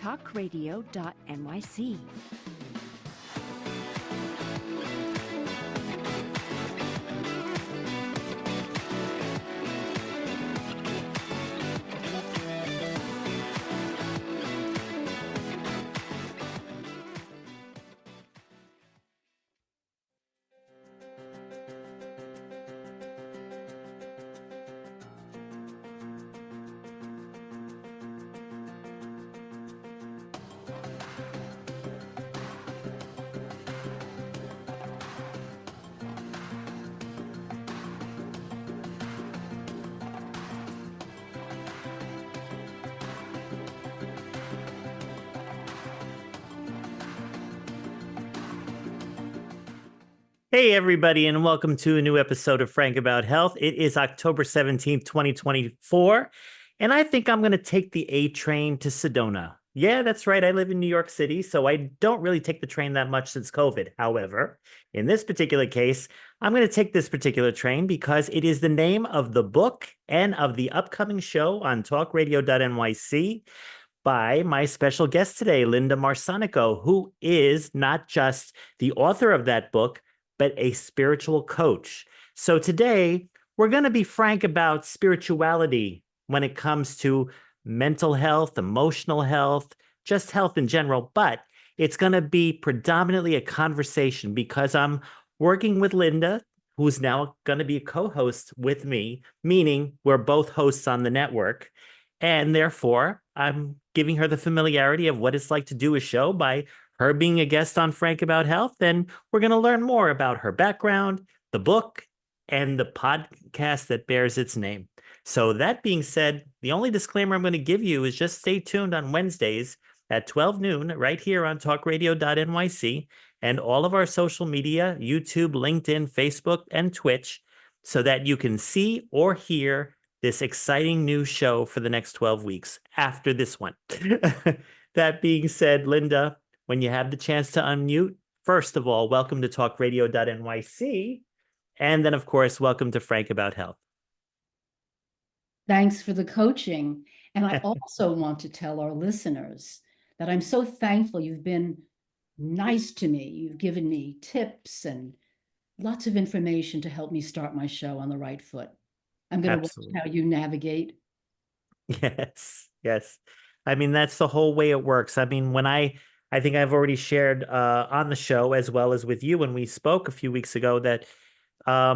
TalkRadio.NYC. Hey, everybody, and welcome to a new episode of Frank About Health. It is October 17th, 2024, and I think I'm going to take the A train to Sedona. Yeah, that's right. I live in New York City, so I don't really take the train that much since COVID. However, in this particular case, I'm going to take this particular train because it is the name of the book and of the upcoming show on TalkRadio.NYC by my special guest today, Linda Marsanico, who is not just the author of that book, but a spiritual coach. So today, we're going to be frank about spirituality when it comes to mental health, emotional health, just health in general. But it's going to be predominantly a conversation because I'm working with Linda, who's now going to be a co-host with me, meaning we're both hosts on the network. And therefore, I'm giving her the familiarity of what it's like to do a show by her being a guest on Frank About Health. And we're going to learn more about her background, the book, and the podcast that bears its name. So that being said, the only disclaimer I'm going to give you is just stay tuned on Wednesdays at 12 noon right here on talkradio.nyc and all of our social media, YouTube, LinkedIn, Facebook, and Twitch, so that you can see or hear this exciting new show for the next 12 weeks after this one. That being said, Linda, when you have the chance to unmute, first of all, welcome to talkradio.nyc. And then, of course, welcome to Frank About Health. Thanks for the coaching. And I also want to tell our listeners that I'm so thankful you've been nice to me. You've given me tips and lots of information to help me start my show on the right foot. I'm going to watch how you navigate. Yes, yes. I mean, that's the whole way it works. I mean, when I think I've already shared on the show as well as with you when we spoke a few weeks ago that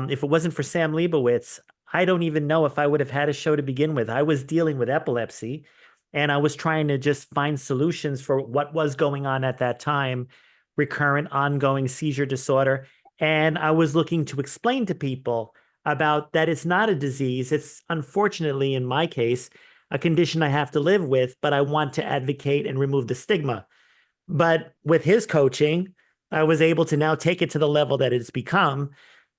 if it wasn't for Sam Leibowitz, I don't even know if I would have had a show to begin with. I was dealing with epilepsy and I was trying to just find solutions for what was going on at that time, recurrent ongoing seizure disorder. And I was looking to explain to people about that it's not a disease. It's unfortunately, in my case, a condition I have to live with, but I want to advocate and remove the stigma. But with his coaching, I was able to now take it to the level that it's become.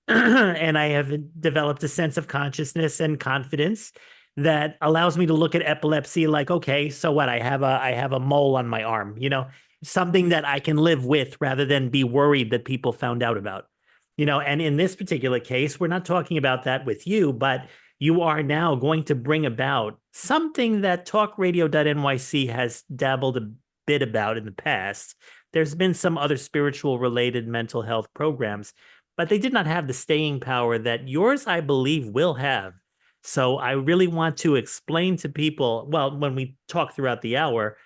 And I have developed a sense of consciousness and confidence that allows me to look at epilepsy like, okay, so what? I have a mole on my arm, something that I can live with rather than be worried that people found out about. And in this particular case, we're not talking about that with you, but you are now going to bring about something that TalkRadio.NYC has dabbled a bit about in the past. There's been some other spiritual related mental health programs, but they did not have the staying power that yours, I believe, will have. So I really want to explain to people, well, when we talk throughout the hour,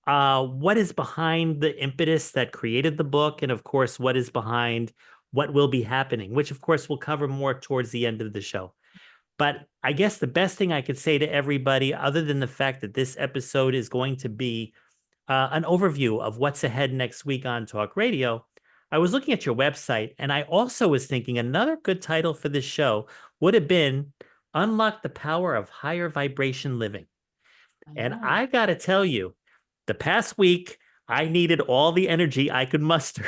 what is behind the impetus that created the book, and of course, what is behind what will be happening, which of course we'll cover more towards the end of the show. But I guess the best thing I could say to everybody, other than the fact that this episode is going to be an overview of what's ahead next week on Talk Radio, I was looking at your website, and I also was thinking another good title for this show would have been Unlock the Power of Higher Vibration Living. And I got to tell you, the past week, I needed all the energy I could muster.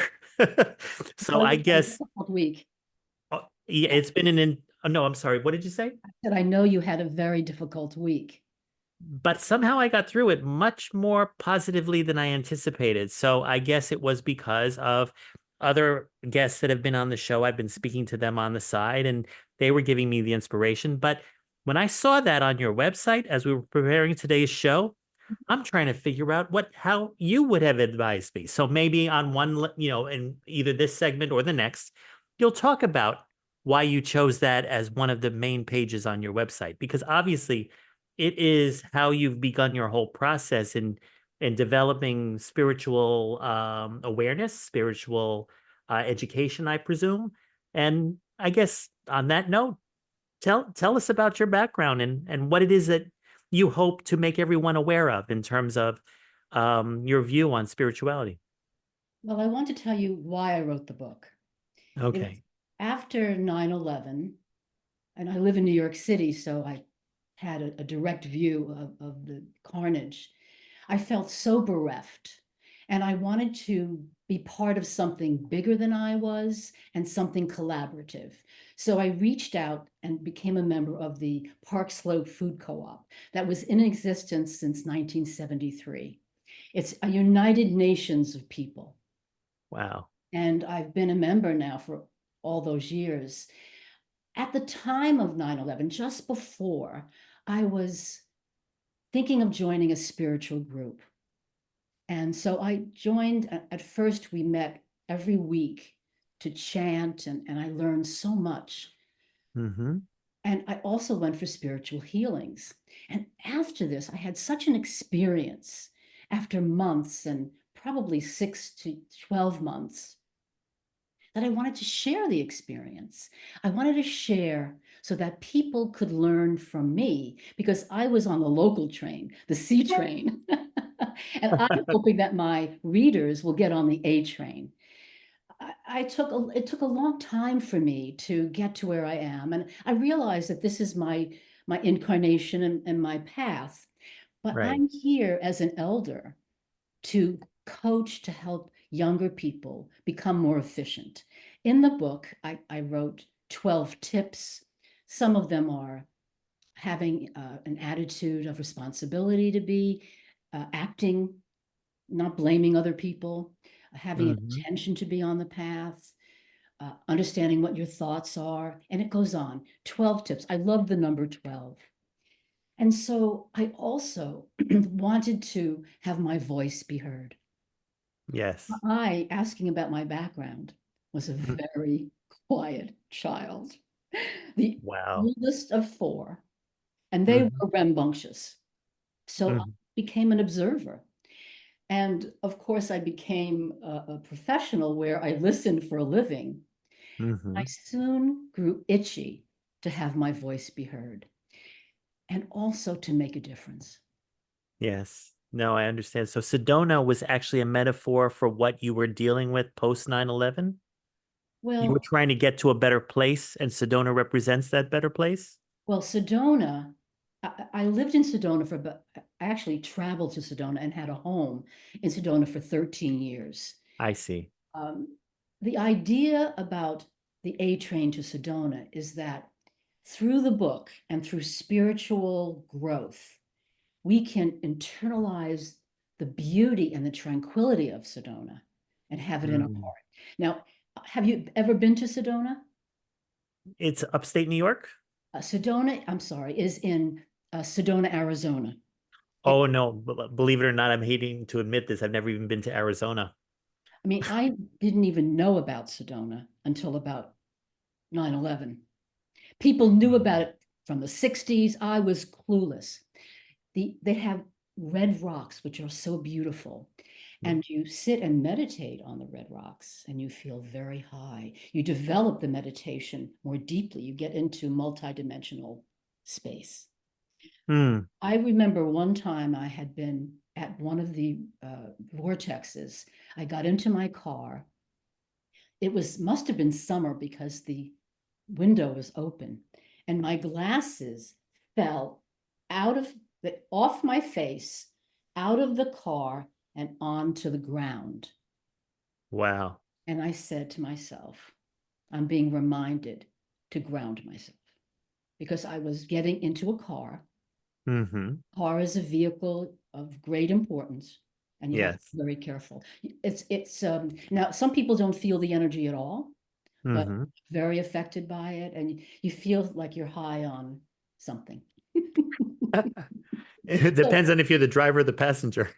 So I guess week. Yeah, it's been no, I'm sorry. What did you say? I said, I know you had a very difficult week. But somehow I got through it much more positively than I anticipated. So I guess it was because of other guests that have been on the show. I've been speaking to them on the side and they were giving me the inspiration. But when I saw that on your website as we were preparing today's show, I'm trying to figure out how you would have advised me. So maybe on one, in either this segment or the next, you'll talk about why you chose that as one of the main pages on your website, because obviously it is how you've begun your whole process in developing spiritual awareness, spiritual education, I presume. And I guess on that note, tell us about your background and what it is that you hope to make everyone aware of in terms of your view on spirituality. Well, I want to tell you why I wrote the book. It was Okay. after 9/11, and I live in New York City, so I had a direct view of the carnage. I felt so bereft, and I wanted to be part of something bigger than I was and something collaborative. So I reached out and became a member of the Park Slope Food Co-op that was in existence since 1973. It's a United Nations of people. Wow. And I've been a member now for all those years. At the time of 9/11, just before, I was thinking of joining a spiritual group. And so I joined. At first, we met every week to chant, and I learned so much. Mm-hmm. And I also went for spiritual healings. And after this, I had such an experience after months and probably 6 to 12 months that I wanted to share the experience. I wanted to share so that people could learn from me because I was on the local train, the C train. And I'm hoping that my readers will get on the A train. It took a long time for me to get to where I am. And I realized that this is my incarnation and my path. But Right. I'm here as an elder to coach to help younger people become more efficient. In the book, I wrote 12 tips. Some of them are having an attitude of responsibility to be acting, not blaming other people, having an Mm-hmm. intention to be on the path, understanding what your thoughts are. And it goes on 12 tips. I love the number 12. And so I also wanted to have my voice be heard. Yes. I, asking about my background, was a Mm. very quiet child, the Wow. oldest of four, and they Mm-hmm. were rambunctious. So I Mm-hmm. became an observer. And of course, I became a professional where I listened for a living. I Mm-hmm. soon grew itchy to have my voice be heard and also to make a difference. Yes. No, I understand. So Sedona was actually a metaphor for what you were dealing with post 9/11. You were Well, trying to get to a better place, and Sedona represents that better place. Sedona, I lived in Sedona for about, I actually traveled to Sedona and had a home in Sedona for 13 years. I see. Um, the idea about the A train to Sedona is that through the book and through spiritual growth, we can internalize the beauty and the tranquility of Sedona and have it in our Mm. heart. Now, have you ever been to Sedona? It's upstate New York? Sedona, I'm sorry, is in Sedona, Arizona. It, Oh no, believe it or not, I'm hating to admit this. I've never even been to Arizona. I mean, I didn't even know about Sedona until about 9/11. People knew about Mm. it from the 60s. I was clueless. They have red rocks, which are so beautiful. Mm. And you sit and meditate on the red rocks and you feel very high. You develop the meditation more deeply. You get into multidimensional space. Mm. I remember one time I had been at one of the vortexes. I got into my car. It was must have been summer because the window was open, and my glasses fell out of off my face, out of the car, and onto the ground. Wow. And I said to myself, I'm being reminded to ground myself because I was getting into a car. Hmm. Car is a vehicle of great importance, and you have to Yes. be very careful. It's now some people don't feel the energy at all, but Hmm. very affected by it, and you feel like you're high on something. It So depends on if you're the driver or the passenger.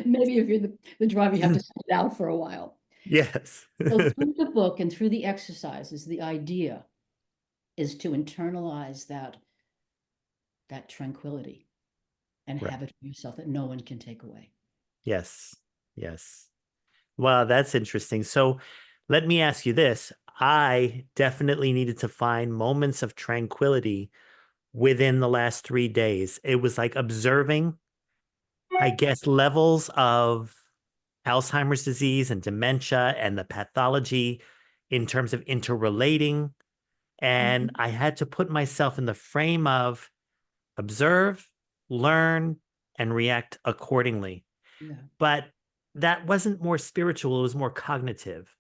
maybe if you're the driver, you have to sit out for a while. Yes. So through the book and through the exercises, the idea is to internalize that tranquility and Right. have it for yourself that no one can take away. Yes. Yes. Wow, that's interesting. So let me ask you this. I definitely needed to find moments of tranquility within the last 3 days. It was like observing, I guess, levels of Alzheimer's disease and dementia and the pathology in terms of interrelating. And Mhm. I had to put myself in the frame of observe, learn, and react accordingly. Yeah. But that wasn't more spiritual, it was more cognitive.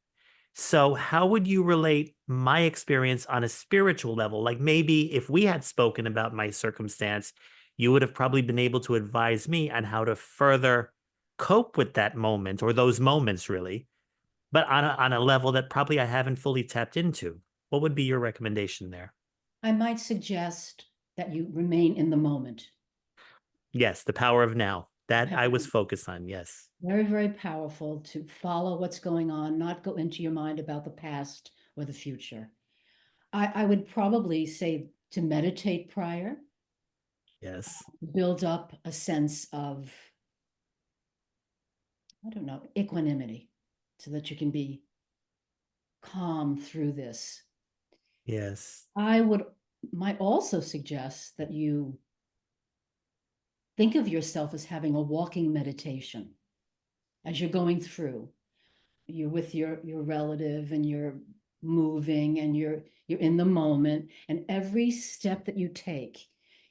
So, how would you relate my experience on a spiritual level? Like maybe if we had spoken about my circumstance, you would have probably been able to advise me on how to further cope with that moment or those moments, really, but on a level that probably I haven't fully tapped into. What would be your recommendation there? I might suggest that you remain in the moment. Yes, the power of now. That I was focused on. Yes. Very, very powerful to follow what's going on, not go into your mind about the past or the future. I would probably say to meditate prior, Yes. build up a sense of, I don't know, equanimity so that you can be calm through this. Yes. I would might also suggest that you think of yourself as having a walking meditation as you're going through. You're with your relative and you're moving and you're in the moment, and every step that you take,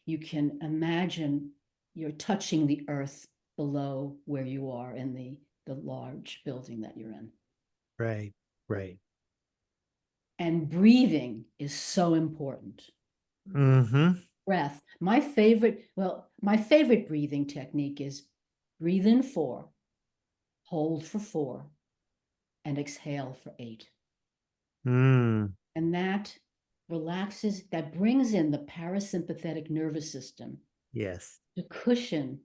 you can imagine you're touching the earth below where you are in the large building that you're in. Right. Right. And breathing is so important. Mm-hmm. Breath. My favorite breathing technique is breathe in 4, hold for 4, and exhale for 8. Mm. And that relaxes, that brings in the parasympathetic nervous system Yes. to cushion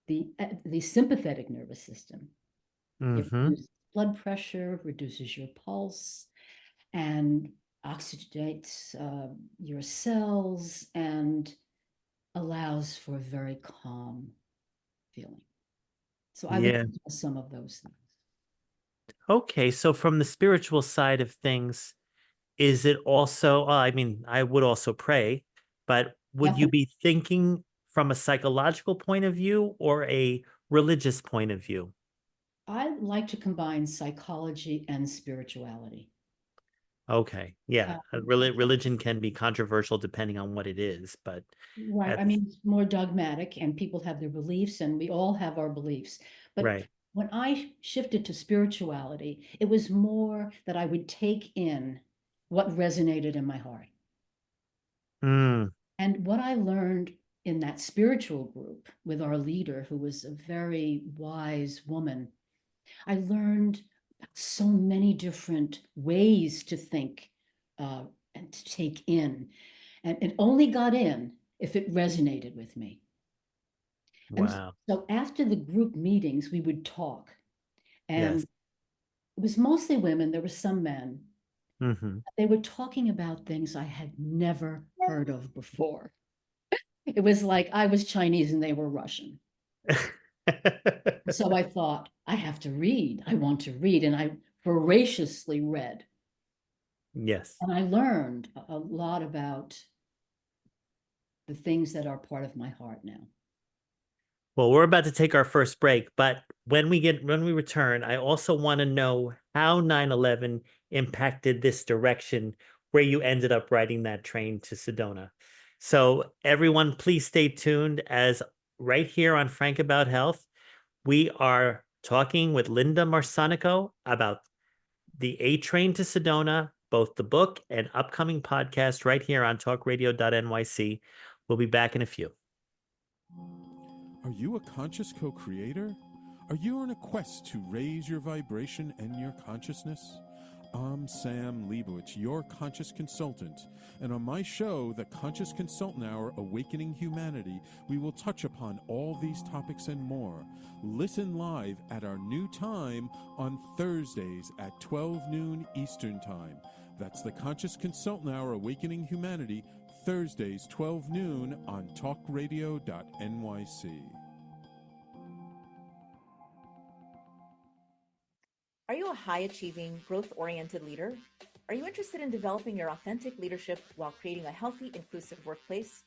the sympathetic nervous system. It Mm-hmm. reduces blood pressure, reduces your pulse, and oxygenates your cells and allows for a very calm feeling. So I would Yeah. suggest some of those things. Okay. So from the spiritual side of things, is it also, I mean, I would also pray, but would you Definitely. be thinking from a psychological point of view or a religious point of view? I like to combine psychology and spirituality. Okay. Yeah. Um, Religion can be controversial depending on what it is, but Right. at I the, mean, it's more dogmatic and people have their beliefs and we all have our beliefs. But right. when I shifted to spirituality, it was more that I would take in what resonated in my heart. Mm, And what I learned in that spiritual group with our leader, who was a very wise woman, I learned so many different ways to think and to take in. And it only got in if it resonated with me. And wow. so after the group meetings, we would talk. And Yes. it was mostly women, there were some men. Mm-hmm. They were talking about things I had never heard of before. It was like I was Chinese and they were Russian. So I thought, I have to read. I want to read. And I voraciously read. Yes. And I learned a lot about the things that are part of my heart now. Well, we're about to take our first break, but when we return, I also want to know how 9/11 impacted this direction where you ended up riding that train to Sedona. So everyone, please stay tuned as right here on Frank About Health, we are talking with Linda Marsanico about the A Train to Sedona, both the book and upcoming podcast right here on talkradio.nyc. We'll be back in a few. Are you a conscious co creator? Are you on a quest to raise your vibration and your consciousness? I'm Sam Leibowitz, your conscious consultant, and on my show, The Conscious Consultant Hour Awakening Humanity, we will touch upon all these topics and more. Listen live at our new time on Thursdays at 12 noon Eastern Time. That's The Conscious Consultant Hour Awakening Humanity, Thursdays 12 noon on TalkRadio.NYC. Are you a high-achieving, growth-oriented leader? Are you interested in developing your authentic leadership while creating a healthy, inclusive workplace?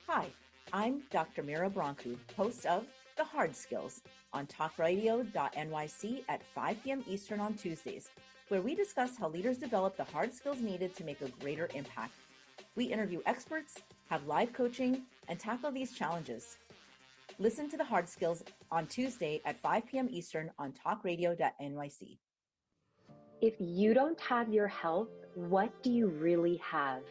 Hi, I'm Dr. Mira Brancu, host of The Hard Skills on TalkRadio.NYC at 5 p.m. Eastern on Tuesdays, where we discuss how leaders develop the hard skills needed to make a greater impact. We interview experts, have live coaching, and tackle these challenges. Listen to The Hard Skills on Tuesday at 5 p.m. Eastern on TalkRadio.NYC. If you don't have your health, what do you really have?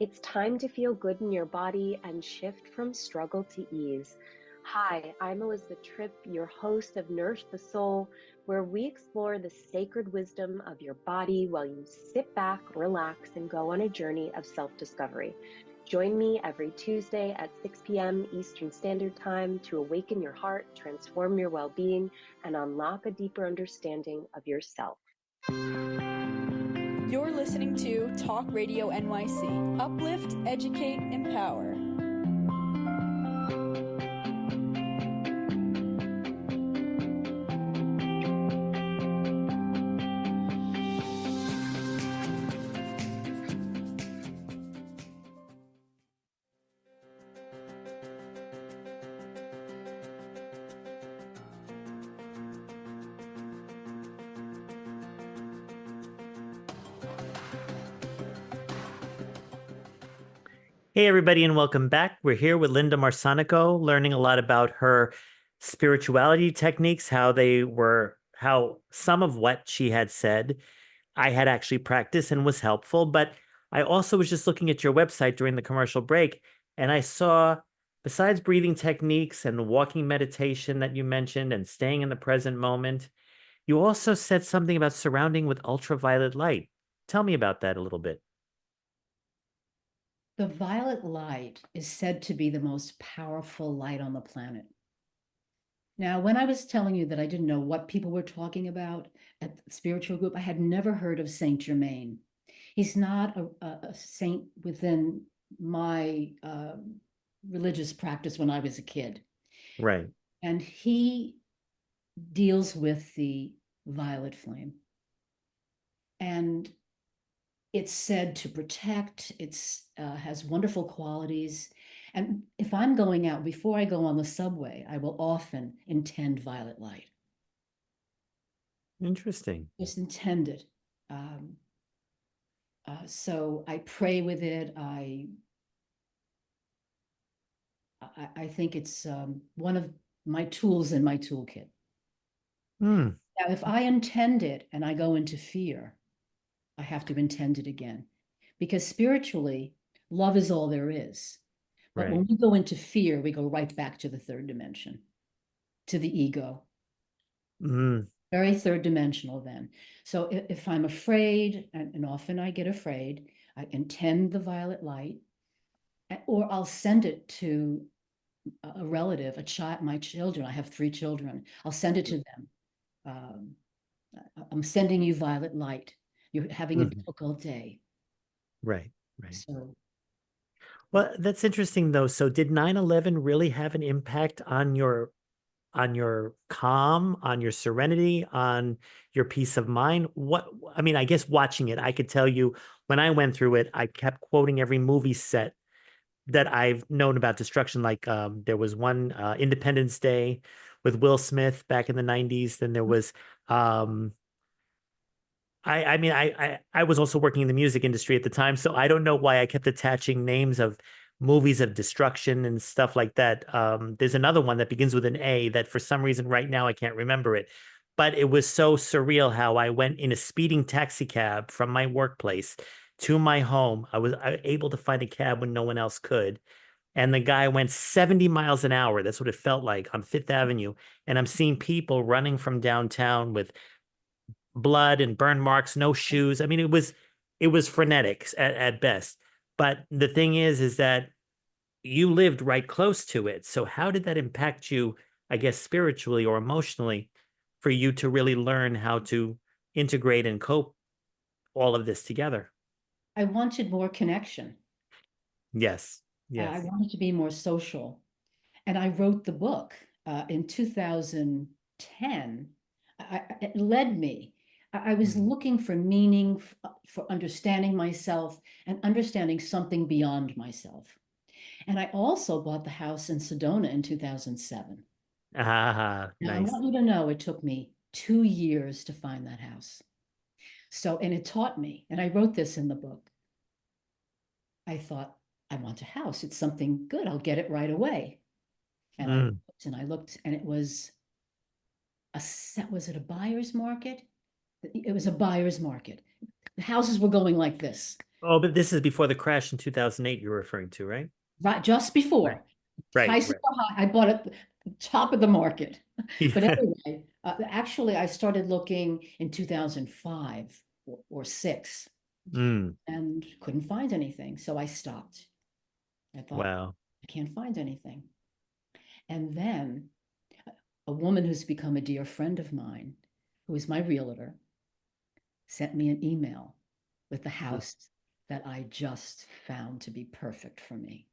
It's time to feel good in your body and shift from struggle to ease. Hi, I'm Elizabeth Tripp, your host of Nourish the Soul, where we explore the sacred wisdom of your body while you sit back, relax, and go on a journey of self-discovery. Join me every Tuesday at 6 p.m. Eastern Standard Time to awaken your heart, transform your well-being, and unlock a deeper understanding of yourself. You're listening to Talk Radio NYC. Uplift, educate, empower. Hey, everybody, and welcome back. We're here with Linda Marsanico, learning a lot about her spirituality techniques, how some of what she had said I had actually practiced and was helpful. But I also was just looking at your website during the commercial break, and I saw, besides breathing techniques and walking meditation that you mentioned and staying in the present moment, you also said something about surrounding with ultraviolet light. Tell me about that a little bit. The violet light is said to be the most powerful light on the planet. Now, when I was telling you that I didn't know what people were talking about at the spiritual group, I had never heard of Saint Germain. He's not a saint within my religious practice when I was a kid. Right. And he deals with the violet flame. And it's said to protect, has wonderful qualities. And if I'm going out, before I go on the subway, I will often intend violet light. Interesting. Just intend it. So I pray with it. I think it's one of my tools in my toolkit. Now, if I intend it and I go into fear, I have to intend it again, because spiritually, love is all there is. But when we go into fear, we go right back to the third dimension, to the ego. Very third dimensional then. So if I'm afraid, and often I get afraid, I intend the violet light, or I'll send it to a relative, my children. I have 3 children. I'll send it to them. I'm sending you violet light. You're having a difficult day. Right. So, well, that's interesting though. So did 9/11 really have an impact on your calm, on your serenity, on your peace of mind? I guess watching it, I could tell you when I went through it, I kept quoting every movie set that I've known about destruction. Like there was one Independence Day with Will Smith back in the 90s. Then there was I was also working in the music industry at the time, so I don't know why I kept attaching names of movies of destruction and stuff like that. There's another one that begins with an A that for some reason right now I can't remember it, but it was so surreal how I went in a speeding taxi cab from my workplace to my home. I was able to find a cab when no one else could. And the guy went 70 miles an hour. That's what it felt like on Fifth Avenue. And I'm seeing people running from downtown with blood and burn marks, no shoes. I mean, it was frenetic at best. But the thing is that you lived right close to it. So how did that impact you, I guess, spiritually or emotionally, for you to really learn how to integrate and cope all of this together? I wanted more connection. Yes. I Yes. wanted to be more social. And I wrote the book in 2010. It led me. I was looking for meaning, for understanding myself and understanding something beyond myself. And I also bought the house in Sedona in 2007. Ah, Now, I nice. want you to know it took me 2 years to find that house. So, and it taught me, and I wrote this in the book. I thought, I want a house. It's something good. I'll get it right away. And Mm. I looked, and it was was it a buyer's market? It was a buyer's market. The houses were going like this. Oh, but this is before the crash in 2008 you're referring to, right? Right, just Right. before. Right. Prices were high. I bought it top of the market. But Yeah. anyway, actually, I started looking in 2005 or six Mm. and couldn't find anything. So I stopped. I thought, Wow. I can't find anything. And then a woman who's become a dear friend of mine, who is my realtor, sent me an email with the house that I just found to be perfect for me.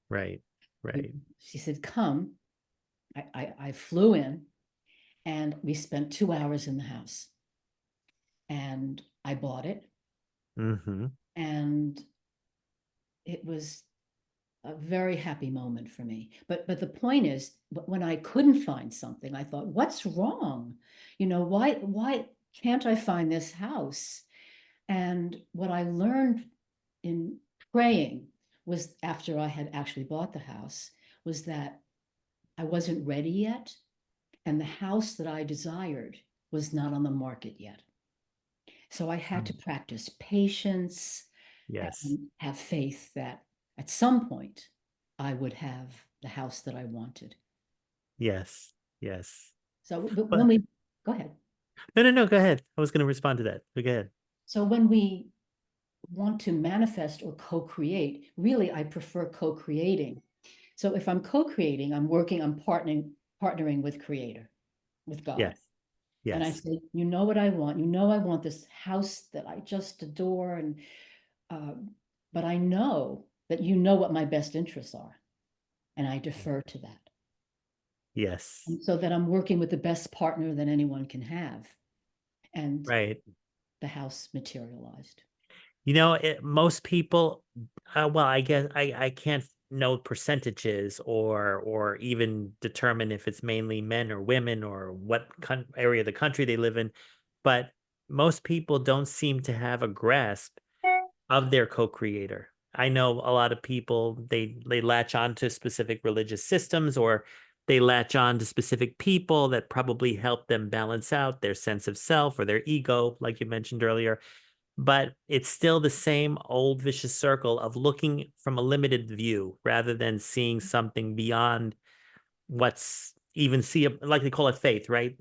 Right. Right. She said, come. I flew in and we spent 2 hours in the house. And I bought it. Mm-hmm. And it was a very happy moment for me. But the point is, when I couldn't find something, I thought, what's wrong? Why can't I find this house? And what I learned in praying was, after I had actually bought the house, was that I wasn't ready yet. And the house that I desired was not on the market yet. So I had to practice patience Yes. and have faith that at some point I would have the house that I wanted. Yes. Yes. So but But go ahead. no, go ahead. I was going to respond to that. Go ahead. So when we want to manifest or co-create, really, I prefer co-creating. So if I'm co-creating, I'm partnering with Creator, with God. Yes. And I Yes. say, you know what I want? I want this house that I just adore. And but I know that you know what my best interests are. And I defer to that. Yes. And so that I'm working with the best partner that anyone can have. And Right. the house materialized. Most people, well, I guess I can't know percentages or even determine if it's mainly men or women or what area of the country they live in, but most people don't seem to have a grasp of their co-creator. I know a lot of people, they latch on to specific religious systems, or they latch on to specific people that probably help them balance out their sense of self or their ego, like you mentioned earlier. But it's still the same old vicious circle of looking from a limited view rather than seeing something beyond what's even see, like they call it faith, right?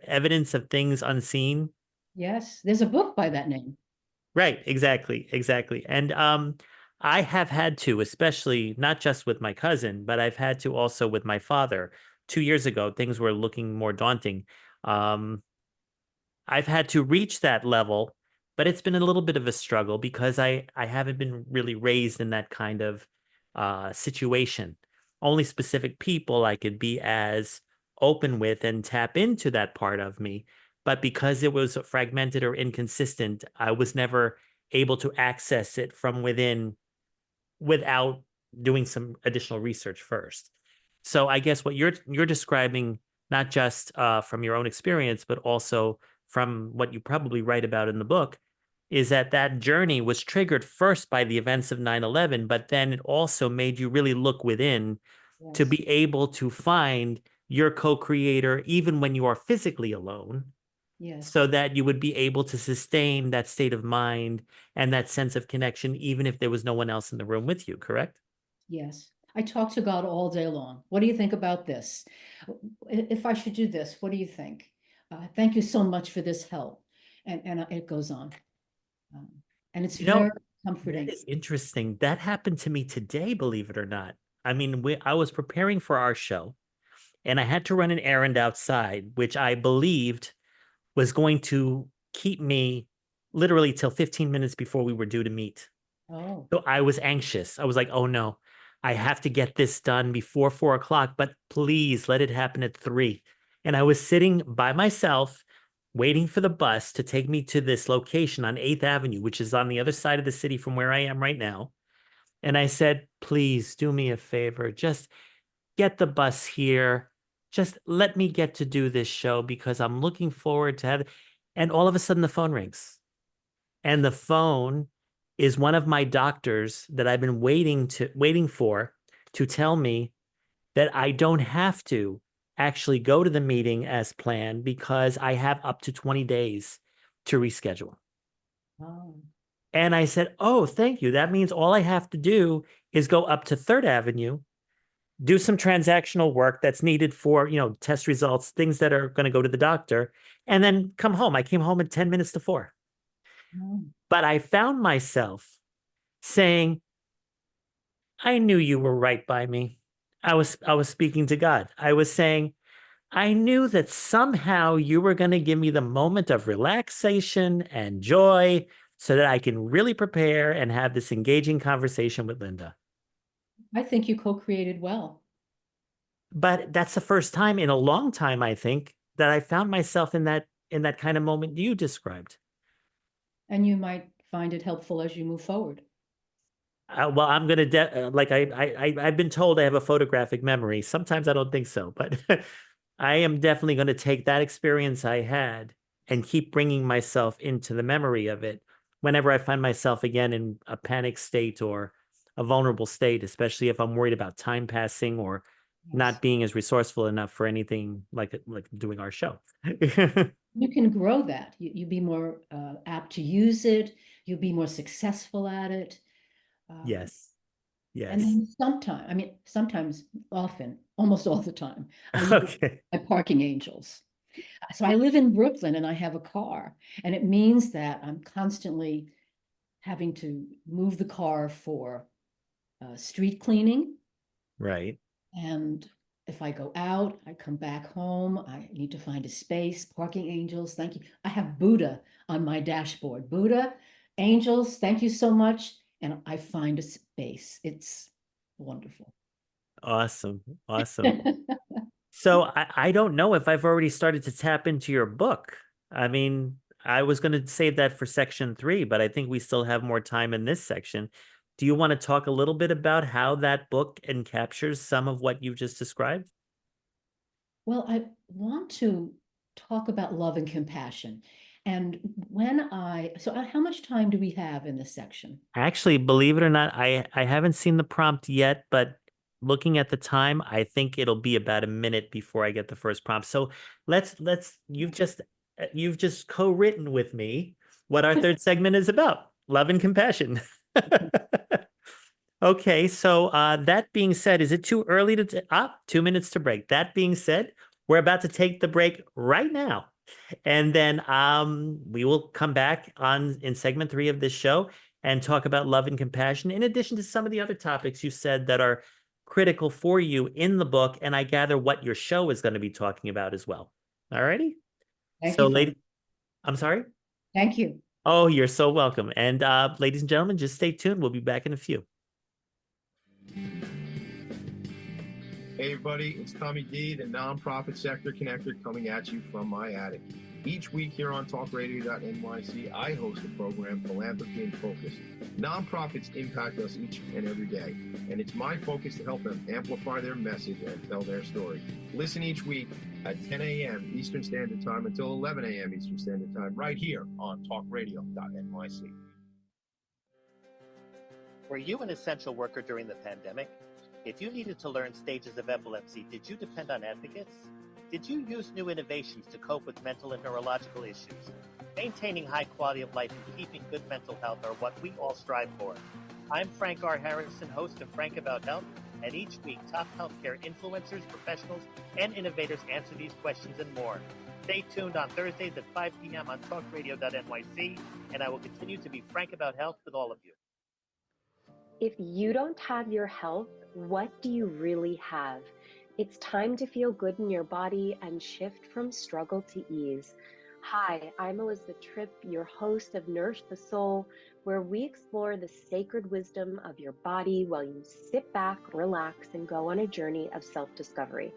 Evidence of things unseen. Yes, there's a book by that name. Right, exactly, exactly. And I have had to, especially not just with my cousin, but I've had to also with my father. 2 years ago, things were looking more daunting. Um, I've had to reach that level, but it's been a little bit of a struggle because I haven't been really raised in that kind of situation. Only specific people I could be as open with and tap into that part of me. But because it was fragmented or inconsistent, I was never able to access it from within without doing some additional research first. So I guess what you're describing, not just from your own experience, but also from what you probably write about in the book, is that that journey was triggered first by the events of 9/11, but then it also made you really look within to Yes, be able to find your co-creator even when you are physically alone, yes, so that you would be able to sustain that state of mind and that sense of connection even if there was no one else in the room with you, correct? yes. I talk to God all day long. What do you think about this? If I should do this, what do you think? Thank you so much for this help. And it goes on. And it's You know, very comforting. that is interesting. That happened to me today, believe it or not. I mean, I was preparing for our show and I had to run an errand outside, which I believed was going to keep me literally till 15 minutes before we were due to meet. Oh, So I was anxious. I was like, oh no, I have to get this done before 4 o'clock, but please let it happen at 3. And I was sitting by myself, waiting for the bus to take me to this location on 8th Avenue, which is on the other side of the city from where I am right now. And I said, please do me a favor. Just get the bus here. Just let me get to do this show because I'm looking forward to have. And all of a sudden the phone rings. And the phone is one of my doctors that I've been waiting for to tell me that I don't have to actually go to the meeting as planned because I have up to 20 days to reschedule. oh, And I said, oh, thank you. That means all I have to do is go up to 3rd Avenue, do some transactional work that's needed for, test results, things that are going to go to the doctor, and then come home. I came home at 10 minutes to 4. oh. But I found myself saying, I knew you were right by me. I was speaking to God. I was saying, I knew that somehow you were going to give me the moment of relaxation and joy so that I can really prepare and have this engaging conversation with Linda. I think you co-created well. But that's the first time in a long time, I think, that I found myself in that kind of moment you described. And you might find it helpful as you move forward. Well, I'm going to I've been told I have a photographic memory. Sometimes I don't think so, but I am definitely going to take that experience I had and keep bringing myself into the memory of it whenever I find myself again in a panic state or a vulnerable state, especially if I'm worried about time passing or not being as resourceful enough for anything like doing our show. You can grow that. You'll be more apt to use it. You'll be more successful at it. Yes. And Yes. then sometimes, often, almost all the time, I use Okay. my parking angels. So I live in Brooklyn and I have a car, and it means that I'm constantly having to move the car for street cleaning. Right. And if I go out, I come back home, I need to find a space. Parking angels, thank you. I have Buddha on my dashboard. Buddha, angels, thank you so much. And I find a space. It's wonderful. Awesome. Awesome. So I don't know if I've already started to tap into your book. I mean, I was going to save that for section 3, but I think we still have more time in this section. Do you want to talk a little bit about how that book encaptures some of what you just described? Well, I want to talk about love and compassion. And how much time do we have in this section? Actually, believe it or not, I haven't seen the prompt yet, but looking at the time, I think it'll be about a minute before I get the first prompt. So you've just co-written with me what our third segment is about, love and compassion. Okay, so that being said, is it too early to 2 minutes to break? That being said, we're about to take the break right now. And then we will come back in segment 3 of this show and talk about love and compassion, in addition to some of the other topics you said that are critical for you in the book. And I gather what your show is going to be talking about as well. All righty. So, I'm sorry? Thank you. Oh, you're so welcome. And ladies and gentlemen, just stay tuned. We'll be back in a few. Hey everybody, it's Tommy D, the nonprofit sector connector, coming at you from my attic. Each week here on TalkRadio.NYC, I host a program, Philanthropy in Focus. Nonprofits impact us each and every day, and it's my focus to help them amplify their message and tell their story. Listen each week at 10 a.m. Eastern Standard Time until 11 a.m. Eastern Standard Time, right here on TalkRadio.NYC. Were you an essential worker during the pandemic? If you needed to learn stages of epilepsy, did you depend on advocates? Did you use new innovations to cope with mental and neurological issues? Maintaining high quality of life and keeping good mental health are what we all strive for. I'm Frank R. Harrison, host of Frank About Health, and each week top healthcare influencers, professionals, and innovators answer these questions and more. Stay tuned on Thursdays at 5 p.m. on TalkRadio.NYC, and I will continue to be frank about health with all of you. If you don't have your health, what do you really have? It's time to feel good in your body and shift from struggle to ease. Hi, I'm Elizabeth Tripp, your host of Nourish the Soul, where we explore the sacred wisdom of your body while you sit back, relax, and go on a journey of self-discovery.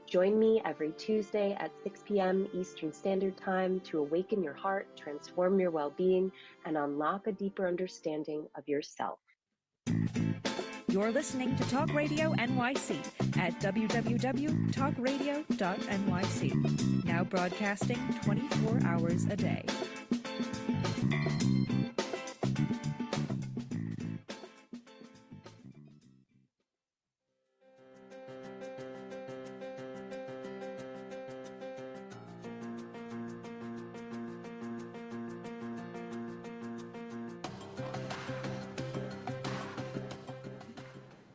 Join me every Tuesday at 6 p.m. Eastern Standard Time to awaken your heart, transform your well-being, and unlock a deeper understanding of yourself. You're listening to Talk Radio NYC at www.talkradio.nyc. Now broadcasting 24 hours a day.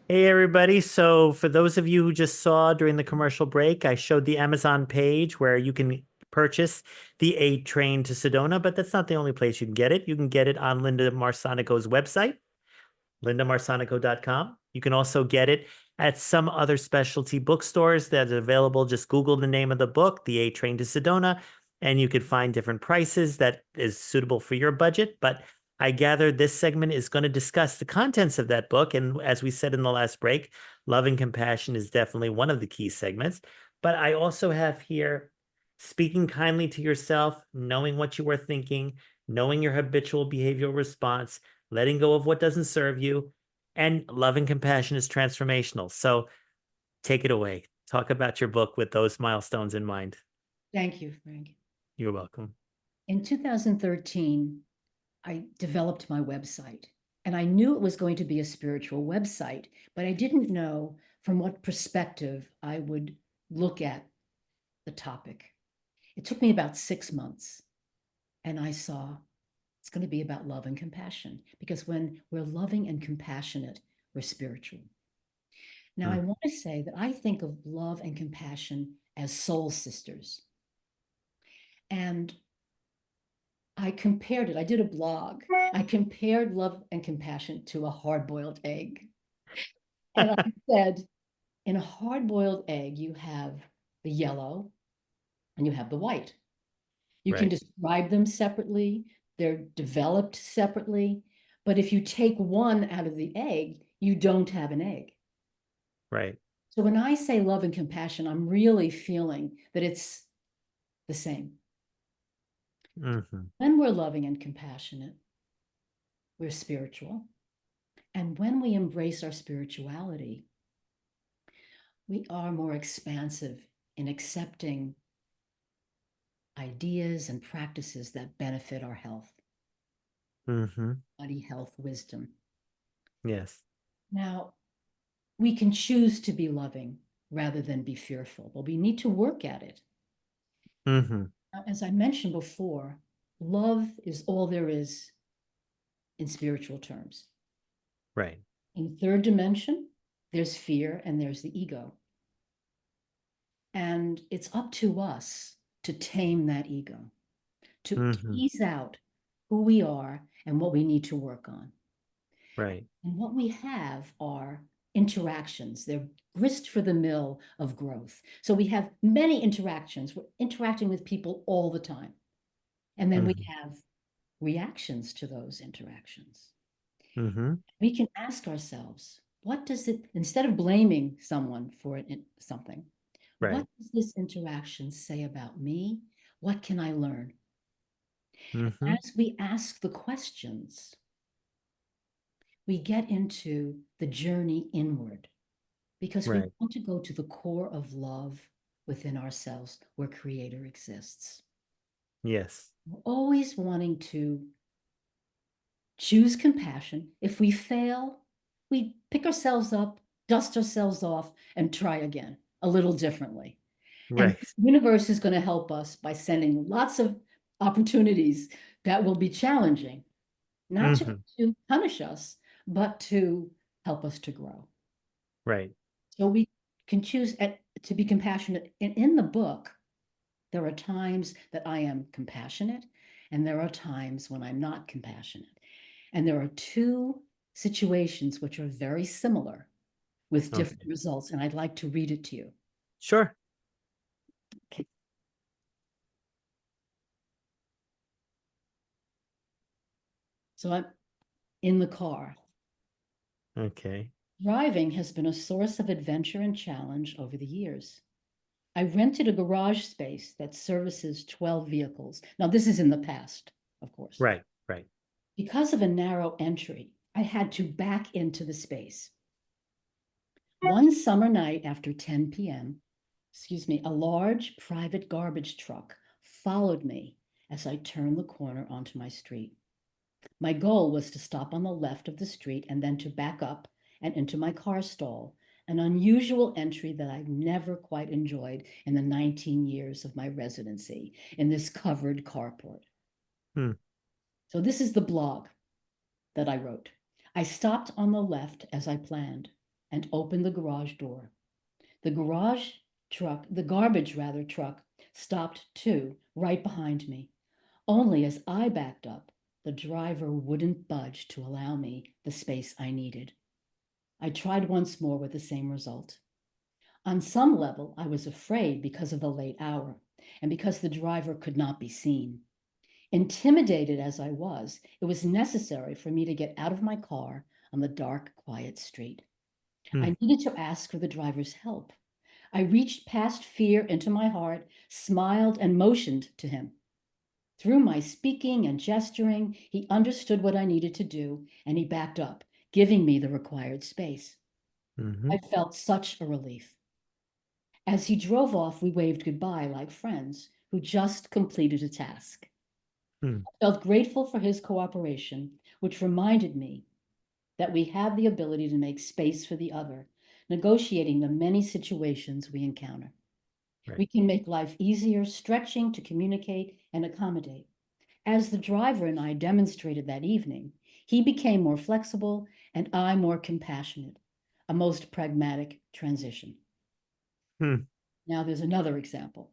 Hey, everybody. So for those of you who just saw during the commercial break, I showed the Amazon page where you can purchase the A Train to Sedona, but that's not the only place you can get it. You can get it on Linda Marsanico's website, lindamarsanico.com. You can also get it at some other specialty bookstores that are available. Just Google the name of the book, The A Train to Sedona, and you could find different prices that is suitable for your budget. But I gather this segment is going to discuss the contents of that book. And as we said in the last break, love and compassion is definitely one of the key segments. But I also have here speaking kindly to yourself, knowing what you are thinking, knowing your habitual behavioral response, letting go of what doesn't serve you, and love and compassion is transformational. So take it away. Talk about your book with those milestones in mind. Thank you, Frank. You're welcome. In 2013, I developed my website, and I knew it was going to be a spiritual website, but I didn't know from what perspective I would look at the topic. It took me about 6 months, and I saw it's going to be about love and compassion, because when we're loving and compassionate, we're spiritual. Now, I want to say that I think of love and compassion as soul sisters. And I compared it. I did a blog. I compared love and compassion to a hard-boiled egg. And I said, in a hard-boiled egg, you have the yellow and you have the white. You can describe them separately. They're developed separately. But if you take one out of the egg, you don't have an egg. Right. So when I say love and compassion, I'm really feeling that it's the same. When we're loving and compassionate, we're spiritual. And when we embrace our spirituality, we are more expansive in accepting ideas and practices that benefit our health, body, health, wisdom. Yes. Now, we can choose to be loving rather than be fearful, but we need to work at it. As I mentioned before, love is all there is in spiritual terms. Right. In third dimension, there's fear and there's the ego. And it's up to us to tame that ego, to tease out who we are and what we need to work on. Right. And what we have are interactions. They're grist for the mill of growth. So we have many interactions. We're interacting with people all the time. And then we have reactions to those interactions. We can ask ourselves, what does it, instead of blaming someone for something, what does this interaction say about me? What can I learn? As we ask the questions, we get into the journey inward, because we want to go to the core of love within ourselves where Creator exists. Yes. We're always wanting to choose compassion. If we fail, we pick ourselves up, dust ourselves off, and try again a little differently. And the universe is going to help us by sending lots of opportunities that will be challenging, not just to punish us, but to help us to grow. Right. So we can choose to be compassionate. And in the book, There are times that I am compassionate, and there are times when I'm not compassionate. And there are two situations which are very similar with different results, and I'd like to read it to you. Sure. Okay. So I'm in the car. Okay. Driving has been a source of adventure and challenge over the years. I rented a garage space that services 12 vehicles. Now, this is in the past, of course. Right, right. Because of a narrow entry, I had to back into the space. One summer night after 10 p.m., a large private garbage truck followed me as I turned the corner onto my street. My goal was to stop on the left of the street and then to back up and into my car stall, an unusual entry that I've never quite enjoyed in the 19 years of my residency in this covered carport. So this is the blog that I wrote. I stopped on the left as I planned and opened the garage door. The garbage truck stopped too, right behind me. Only as I backed up, the driver wouldn't budge to allow me the space I needed. I tried once more with the same result. On some level, I was afraid because of the late hour and because the driver could not be seen. Intimidated as I was, it was necessary for me to get out of my car on the dark, quiet street. I needed to ask for the driver's help. I reached past fear into my heart, smiled, and motioned to him. Through my speaking and gesturing, he understood what I needed to do, and he backed up, giving me the required space. I felt such a relief. As he drove off, we waved goodbye like friends who just completed a task. I felt grateful for his cooperation, which reminded me that we have the ability to make space for the other, negotiating the many situations we encounter. Right. We can make life easier, stretching to communicate and accommodate. As the driver and I demonstrated that evening, he became more flexible and I more compassionate, a most pragmatic transition. Now there's another example.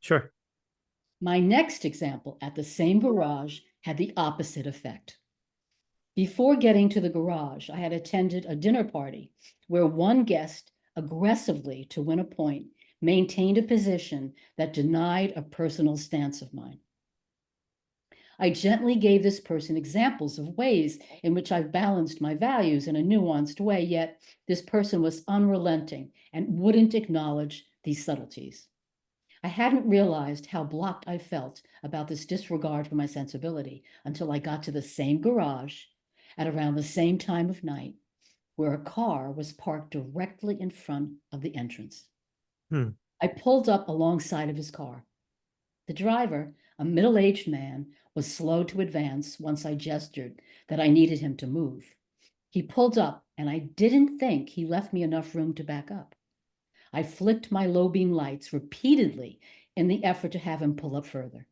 Sure. My next example at the same garage had the opposite effect. Before getting to the garage, I had attended a dinner party where one guest aggressively, to win a point, maintained a position that denied a personal stance of mine. I gently gave this person examples of ways in which I've balanced my values in a nuanced way, yet this person was unrelenting and wouldn't acknowledge these subtleties. I hadn't realized how blocked I felt about this disregard for my sensibility until I got to the same garage at around the same time of night, where a car was parked directly in front of the entrance. I pulled up alongside of his car. The driver, a middle-aged man, was slow to advance once I gestured that I needed him to move. He pulled up, and I didn't think he left me enough room to back up. I flicked my low beam lights repeatedly in the effort to have him pull up further.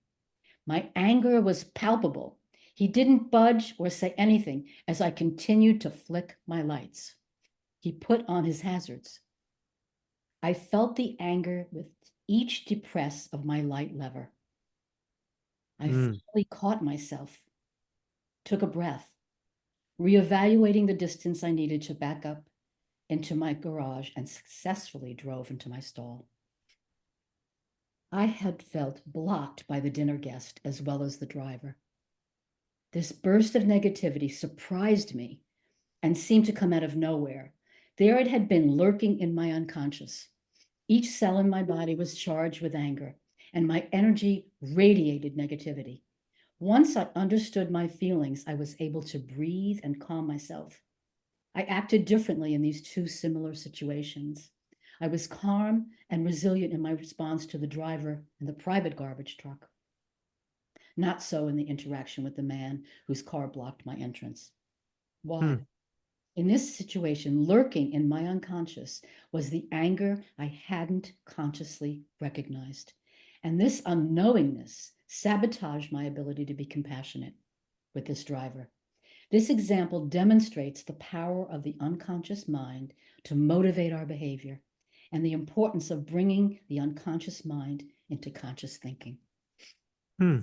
My anger was palpable. He didn't budge or say anything as I continued to flick my lights. He put on his hazards. I felt the anger with each depress of my light lever. I finally caught myself, took a breath, reevaluating the distance I needed to back up into my garage, and successfully drove into my stall. I had felt blocked by the dinner guest as well as the driver. This burst of negativity surprised me and seemed to come out of nowhere. There it had been lurking in my unconscious. Each cell in my body was charged with anger, and my energy radiated negativity. Once I understood my feelings, I was able to breathe and calm myself. I acted differently in these two similar situations. I was calm and resilient in my response to the driver in the private garbage truck. Not so in the interaction with the man whose car blocked my entrance. Why? In this situation, lurking in my unconscious was the anger I hadn't consciously recognized. And this unknowingness sabotaged my ability to be compassionate with this driver. This example demonstrates the power of the unconscious mind to motivate our behavior and the importance of bringing the unconscious mind into conscious thinking. Hmm.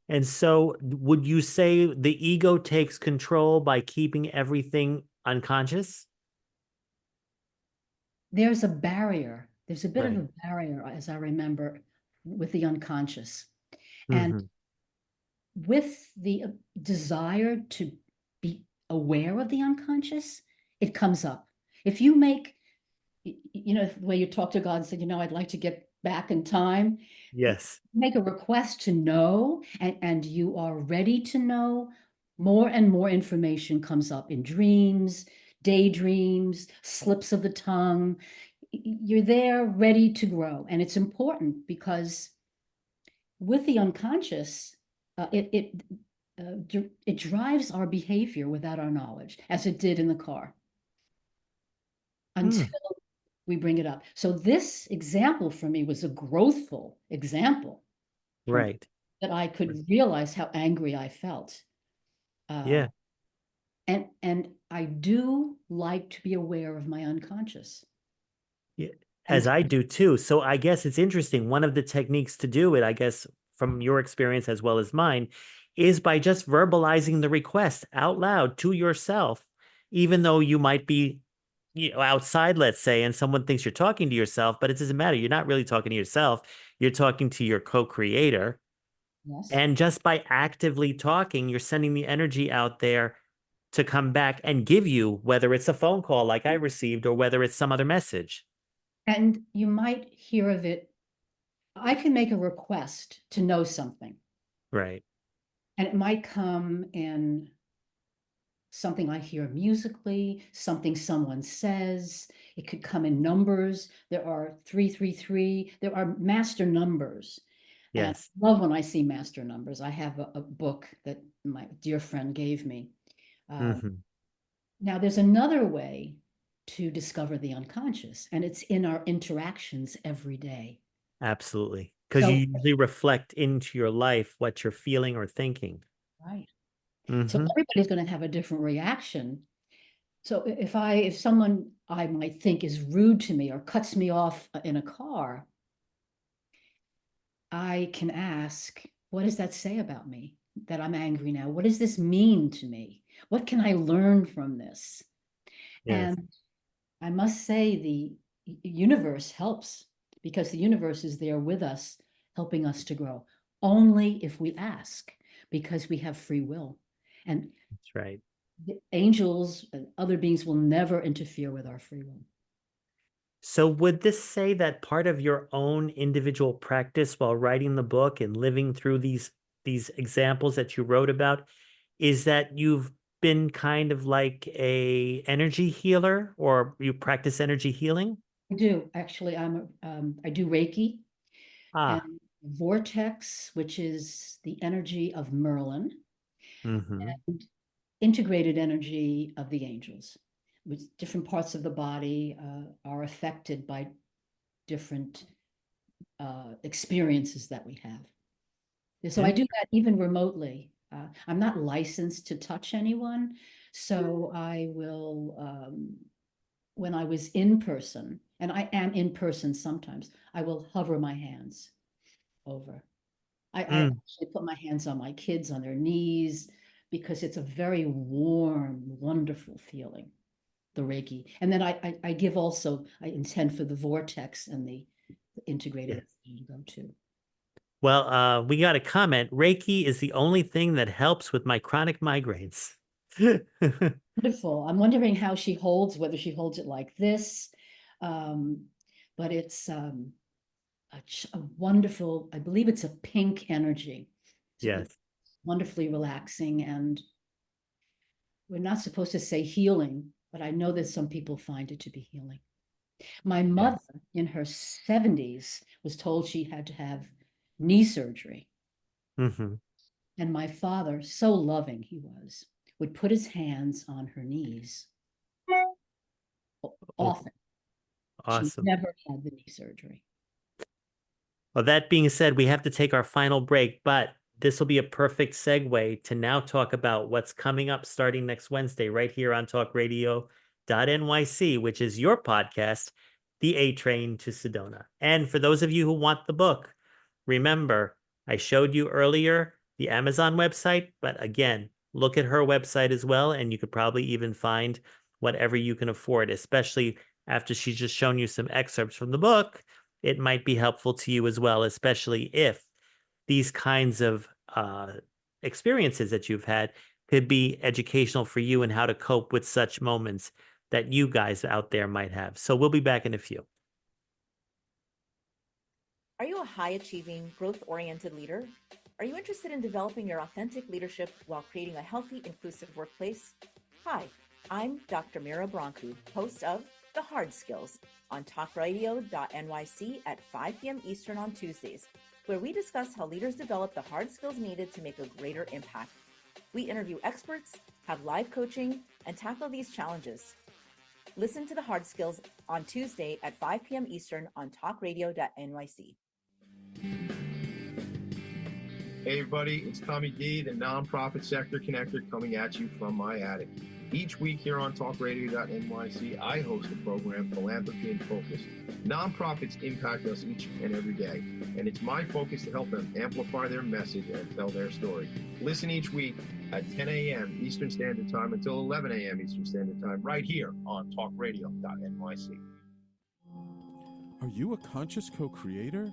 And so would you say the ego takes control by keeping everything unconscious? There's a barrier. There's a bit of Right. a barrier, as I remember, with the unconscious. And Mhm. with the desire to be aware of the unconscious, it comes up. If you make, the way you talk to God and said, I'd like to get back in time, Yes. make a request to know, and you are ready to know, more and more information comes up in dreams, daydreams, slips of the tongue. You're there ready to grow. And it's important because with the unconscious, it drives our behavior without our knowledge, as it did in the car, until we bring it up. So this example for me was a growthful example for me, Right. that I could realize how angry I felt. Yeah. And I do like to be aware of my unconscious. Yeah. And As I do too. So I guess it's interesting. One of the techniques to do it, I guess, from your experience as well as mine, is by just verbalizing the request out loud to yourself, even though you might be, outside, let's say, and someone thinks you're talking to yourself, but it doesn't matter. You're not really talking to yourself. You're talking to your co-creator. yes, And just by actively talking, you're sending the energy out there to come back and give you, whether it's a phone call like I received or whether it's some other message. and you might hear of it. I can make a request to know something, Right. and it might come in something I hear musically, something someone says. It could come in numbers. There are 333. There are master numbers. And Yes. I love when I see master numbers. I have a book that my dear friend gave me. Hmm. Now, there's another way to discover the unconscious, and it's in our interactions every day. Absolutely. Because you So, usually reflect into your life what you're feeling or thinking. right. So Hmm. everybody's going to have a different reaction. So if someone I might think is rude to me or cuts me off in a car, I can ask, what does that say about me that I'm angry now? What does this mean to me? What can I learn from this? Yes. And I must say the universe helps, because the universe is there with us, helping us to grow only if we ask, because we have free will. And That's right. the angels and other beings will never interfere with our free will. So would this say that part of your own individual practice while writing the book and living through these examples that you wrote about is that you've been kind of like a energy healer, or you practice energy healing? I do actually. I do Reiki and Ah. Vortex, which is the energy of Merlin, Hmm. and integrated energy of the angels, which different parts of the body are affected by different experiences that we have. So I do that even remotely. I'm not licensed to touch anyone, so I will, when I was in person, and I am in person sometimes, I will hover my hands over. I Mm. actually put my hands on my kids on their knees, because it's a very warm, wonderful feeling, the Reiki. And then I give also, I intend for the vortex and the integrated to go to. Well, we got a comment. Reiki is the only thing that helps with my chronic migraines. Wonderful. I'm wondering how she holds, whether she holds it like this. Um, but it's a wonderful, I believe it's a pink energy. So Yes. wonderfully relaxing. And we're not supposed to say healing, but I know that some people find it to be healing. My mother Yes. in her 70s was told she had to have knee surgery. Hmm. And my father, so loving he was, would put his hands on her knees Oh, often. She awesome. never had the knee surgery. Well, that being said, we have to take our final break, but this will be a perfect segue to now talk about what's coming up starting next Wednesday, right here on talkradio.nyc, which is your podcast The A Train to Sedona. And for those of you who want the book, remember, I showed you earlier the Amazon website, but again, look at her website as well, and you could probably even find whatever you can afford, especially after she's just shown you some excerpts from the book. It might be helpful to you as well, especially if these kinds of experiences that you've had could be educational for you and how to cope with such moments that you guys out there might have. So we'll be back in a few. Are you a high-achieving, growth-oriented leader? Are you interested in developing your authentic leadership while creating a healthy, inclusive workplace? Hi, I'm Dr. Mira Brancu, host of The Hard Skills on TalkRadio.NYC at 5 p.m. Eastern on Tuesdays, where we discuss how leaders develop the hard skills needed to make a greater impact. We interview experts, have live coaching, and tackle these challenges. Listen to The Hard Skills on Tuesday at 5 p.m. Eastern on TalkRadio.NYC. Hey everybody, it's Tommy D, the nonprofit sector connector, coming at you from my attic. Each week here on TalkRadio.NYC, I host the program Philanthropy in Focus. Nonprofits impact us each and every day, and it's my focus to help them amplify their message and tell their story. Listen each week at 10 a.m. Eastern Standard Time until 11 a.m. Eastern Standard Time, right here on TalkRadio.NYC. Are you a conscious co-creator?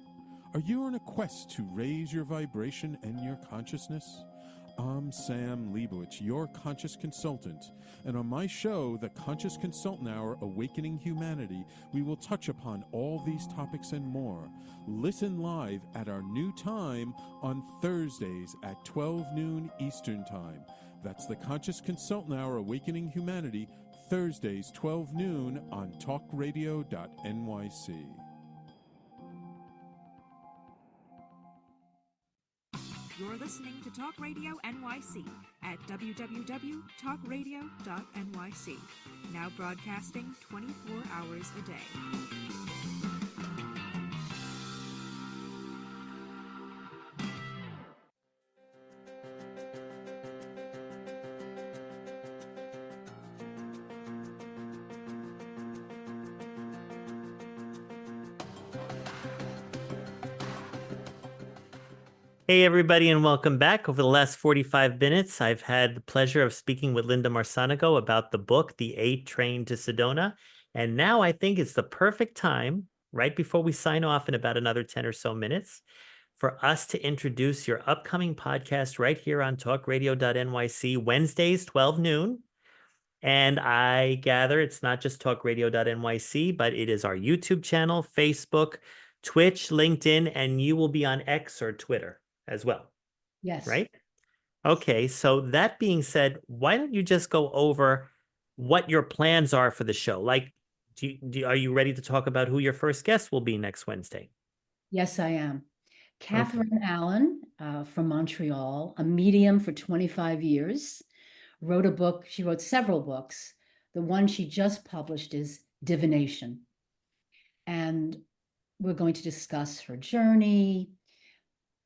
Are you on a quest to raise your vibration and your consciousness? I'm Sam Leibowitz, your conscious consultant, and on my show, The Conscious Consultant Hour, Awakening Humanity, we will touch upon all these topics and more. Listen live at our new time on Thursdays at 12 noon Eastern Time. That's The Conscious Consultant Hour, Awakening Humanity, Thursdays, 12 noon on TalkRadio.NYC. You're listening to Talk Radio NYC at www.talkradio.nyc. Now broadcasting 24 hours a day. Hey, everybody, and welcome back. Over the last 45 minutes, I've had the pleasure of speaking with Linda Marsanico about the book, The A Train to Sedona. And now I think it's the perfect time, right before we sign off in about another 10 or so minutes, for us to introduce your upcoming podcast right here on talkradio.nyc, Wednesdays, 12 noon. And I gather it's not just talkradio.nyc, but it is our YouTube channel, Facebook, Twitch, LinkedIn, and you will be on X or Twitter as well. Yes. Right? Okay. So that being said, why don't you just go over what your plans are for the show? Like, are you ready to talk about who your first guest will be next Wednesday? Yes, I am. Catharine Allan from Montreal, a medium for 25 years, wrote a book. She wrote several books. The one she just published is Divination. And we're going to discuss her journey,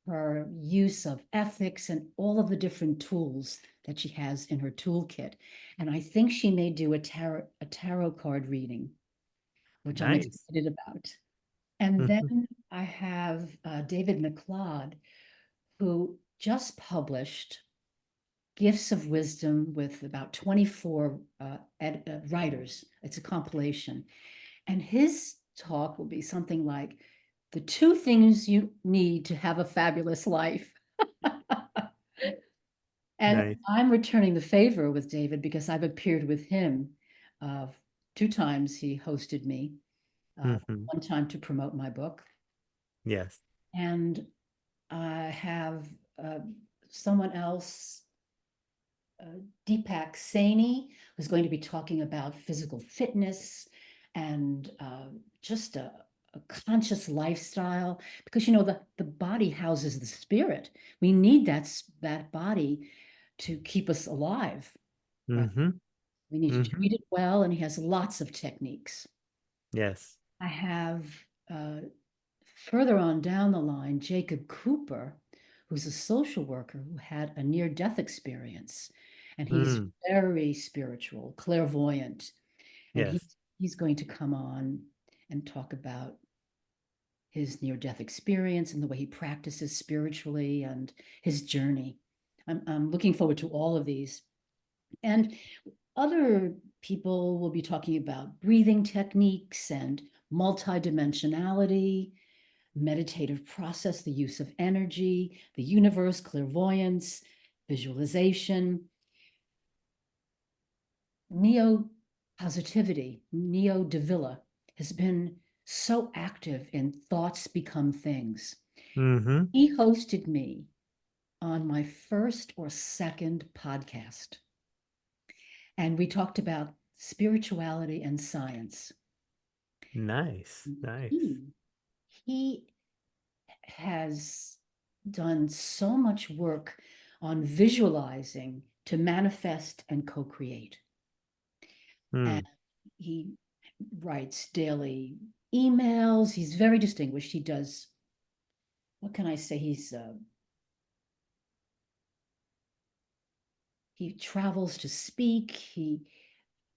her use of ethics, and all of the different tools that she has in her toolkit. And I think she may do a tarot card reading, which I'm excited about. And then I have David McLeod, who just published Gifts of Wisdom with about 24 writers. It's a compilation. And his talk will be something like the 2 things you need to have a fabulous life. And I'm returning the favor with David because I've appeared with him 2 times. He hosted me, one time to promote my book. Yes. And I have someone else, Deepak Saini, who's going to be talking about physical fitness and just a conscious lifestyle, because the body houses the spirit. We need that body to keep us alive. We need to treat it well, and he has lots of techniques. Yes. I have further on down the line, Jacob Cooper, who's a social worker who had a near-death experience, and he's very spiritual, clairvoyant, and he's going to come on and talk about his near-death experience and the way he practices spiritually and his journey. I'm looking forward to all of these. And other people will be talking about breathing techniques and multidimensionality, meditative process, the use of energy, the universe, clairvoyance, visualization, neo-positivity, Neo-Davila has been so active in Thoughts Become Things. Mm-hmm. He hosted me on my first or second podcast, and we talked about spirituality and science. Nice, nice. He has done so much work on visualizing to manifest and co-create. And he writes daily emails. He's very distinguished. He does, what can I say? He travels to speak.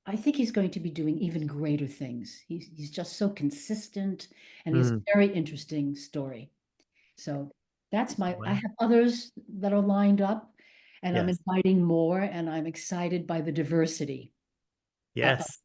I think he's going to be doing even greater things. He's just so consistent, and he has a very interesting story. So that's I have others that are lined up, and I'm inviting more, and I'm excited by the diversity. Yes.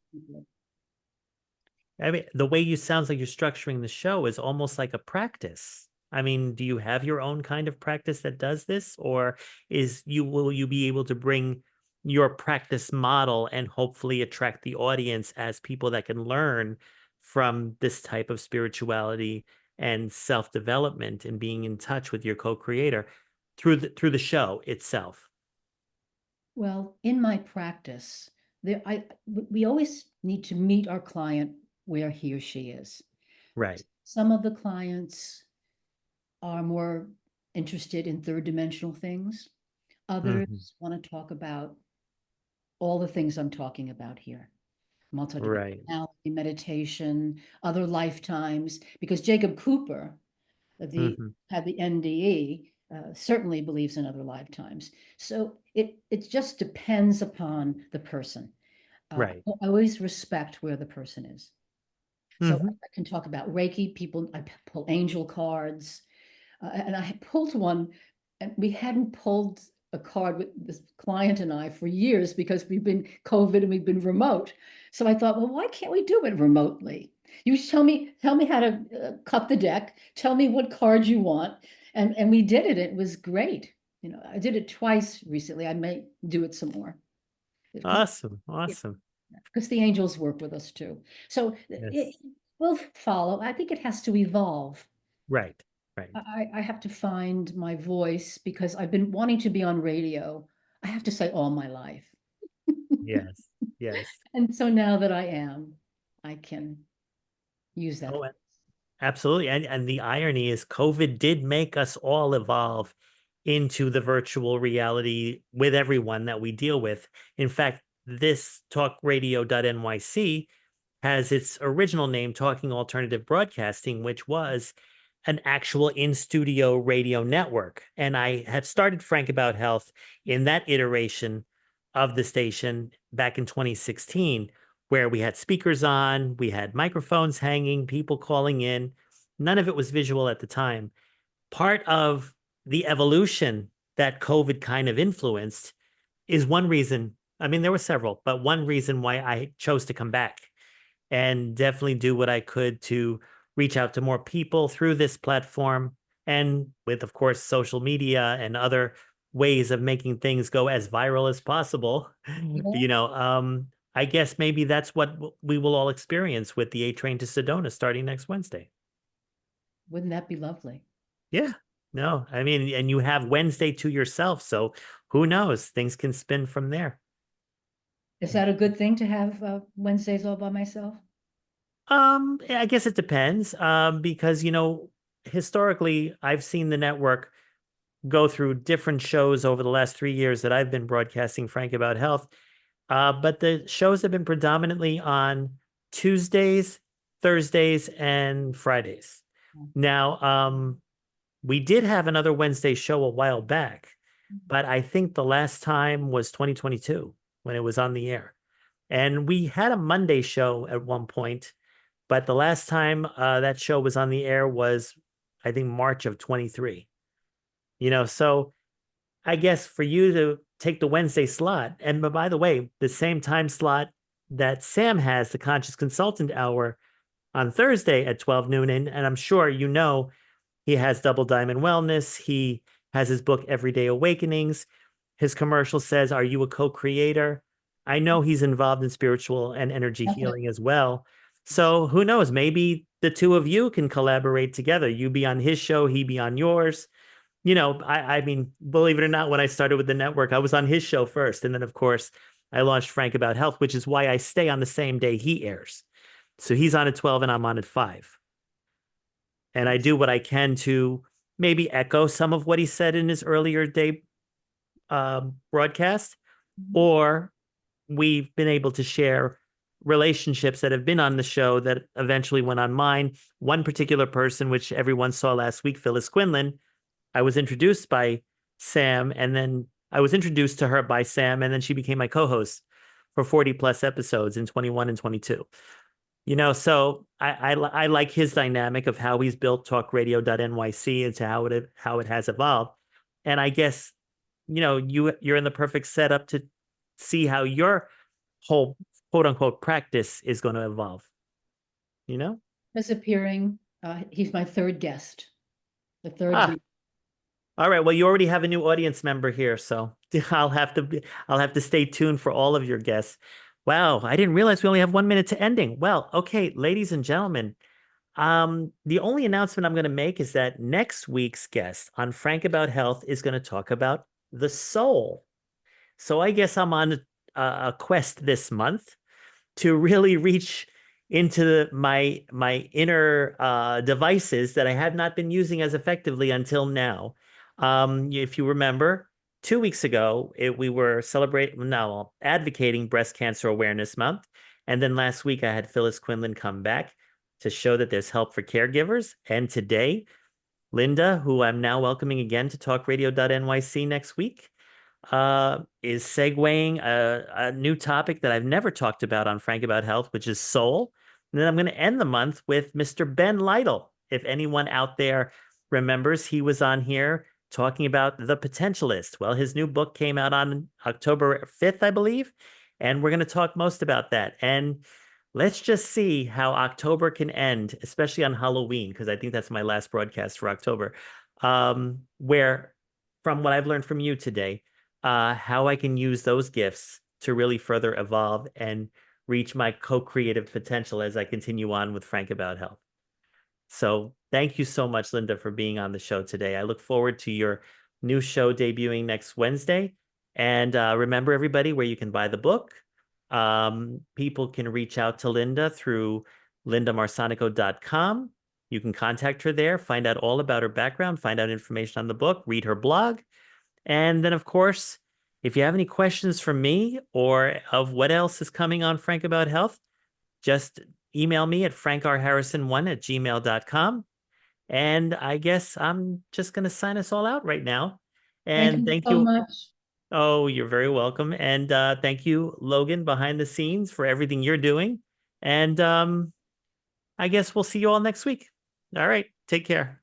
I mean, the way you sounds like you're structuring the show is almost like a practice. I mean, do you have your own kind of practice that does this, or will you be able to bring your practice model and hopefully attract the audience as people that can learn from this type of spirituality and self-development and being in touch with your co-creator through the show itself? Well, in my practice, we always need to meet our client where he or she is. Right. Some of the clients are more interested in third dimensional things. Others want to talk about all the things I'm talking about here. Multidimensionality, meditation, other lifetimes, because Jacob Cooper, had the NDE, certainly believes in other lifetimes. So it just depends upon the person. I always respect where the person is. So I can talk about Reiki, I pull angel cards, and I pulled one, and we hadn't pulled a card with this client and I for years because we've been COVID and we've been remote. So I thought, well, why can't we do it remotely? You tell me how to cut the deck, tell me what card you want. And we did it. It was great. I did it twice recently. I may do it some more. Awesome. Because the angels work with us too. So it will follow. I think it has to evolve. Right. I have to find my voice because I've been wanting to be on radio, I have to say, all my life. Yes. And so now that I am, I can use that. Oh, absolutely. And the irony is COVID did make us all evolve into the virtual reality with everyone that we deal with. In fact, this TalkRadio.NYC has its original name, Talking Alternative Broadcasting, which was an actual in-studio radio network. And I had started Frank About Health in that iteration of the station back in 2016, where we had speakers on, we had microphones hanging, people calling in. None of it was visual at the time. Part of the evolution that COVID kind of influenced is one reason. I mean, there were several, but one reason why I chose to come back and definitely do what I could to reach out to more people through this platform, and with, of course, social media and other ways of making things go as viral as possible. I guess maybe that's what we will all experience with the A Train to Sedona starting next Wednesday. Wouldn't that be lovely? Yeah. No, I mean, and you have Wednesday to yourself, so who knows? Things can spin from there. Is that a good thing to have Wednesdays all by myself? I guess it depends. Because historically, I've seen the network go through different shows over the last 3 years that I've been broadcasting Frank About Health. But the shows have been predominantly on Tuesdays, Thursdays, and Fridays. Now, we did have another Wednesday show a while back, but I think the last time was 2022 when it was on the air. And we had a Monday show at one point, But the last time that show was on the air was, I think, March of 23. So I guess for you to take the Wednesday slot, and by the way, the same time slot that Sam has, the Conscious Consultant Hour, on Thursday at 12 noon, and I'm sure he has Double Diamond Wellness. He has his book, Everyday Awakenings. His commercial says, "Are you a co-creator?" I know he's involved in spiritual and energy healing as well. So who knows? Maybe the two of you can collaborate together. You be on his show, he be on yours. I mean, believe it or not, when I started with the network, I was on his show first. And then, of course, I launched Frank About Health, which is why I stay on the same day he airs. So he's on at 12 and I'm on at 5. And I do what I can to maybe echo some of what he said in his earlier day broadcast, or we've been able to share relationships that have been on the show that eventually went on mine. One particular person, which everyone saw last week, Phyllis Quinlan, I was introduced by Sam, and then I was introduced to her by Sam, and then she became my co-host for 40 plus episodes in 21 and 22. So I like his dynamic of how he's built TalkRadio.NYC into how it has evolved. And I guess, you're in the perfect setup to see how your whole quote unquote practice is going to evolve. Is appearing. He's my third guest. The third. All right. Well, you already have a new audience member here, so I'll have to stay tuned for all of your guests. Wow, I didn't realize we only have 1 minute to ending. Well, okay, ladies and gentlemen, the only announcement I'm going to make is that next week's guest on Frank About Health is going to talk about the soul. So I guess I'm on a quest this month to really reach into my inner devices that I have not been using as effectively until now. If you remember, 2 weeks ago, we were advocating Breast Cancer Awareness Month. And then last week, I had Phyllis Quinlan come back to show that there's help for caregivers. And today, Linda, who I'm now welcoming again to TalkRadio.NYC next week, is segueing a new topic that I've never talked about on Frank About Health, which is soul. And then I'm going to end the month with Mr. Ben Lytle. If anyone out there remembers, he was on here talking about The Potentialist. Well, his new book came out on October 5th, I believe, and we're going to talk most about that. And let's just see how October can end, especially on Halloween, because I think that's my last broadcast for October, where, from what I've learned from you today, how I can use those gifts to really further evolve and reach my co-creative potential as I continue on with Frank About Health. So thank you so much, Linda, for being on the show today. I look forward to your new show debuting next Wednesday. And remember, everybody, where you can buy the book. People can reach out to Linda through lindamarsanico.com. You can contact her there, find out all about her background, find out information on the book, read her blog. And then, of course, if you have any questions for me or of what else is coming on Frank About Health, just email me at frankrharrison1@gmail.com. And I guess I'm just going to sign us all out right now. And thank you so much. Oh, you're very welcome. And thank you, Logan, behind the scenes for everything you're doing. And I guess we'll see you all next week. All right. Take care.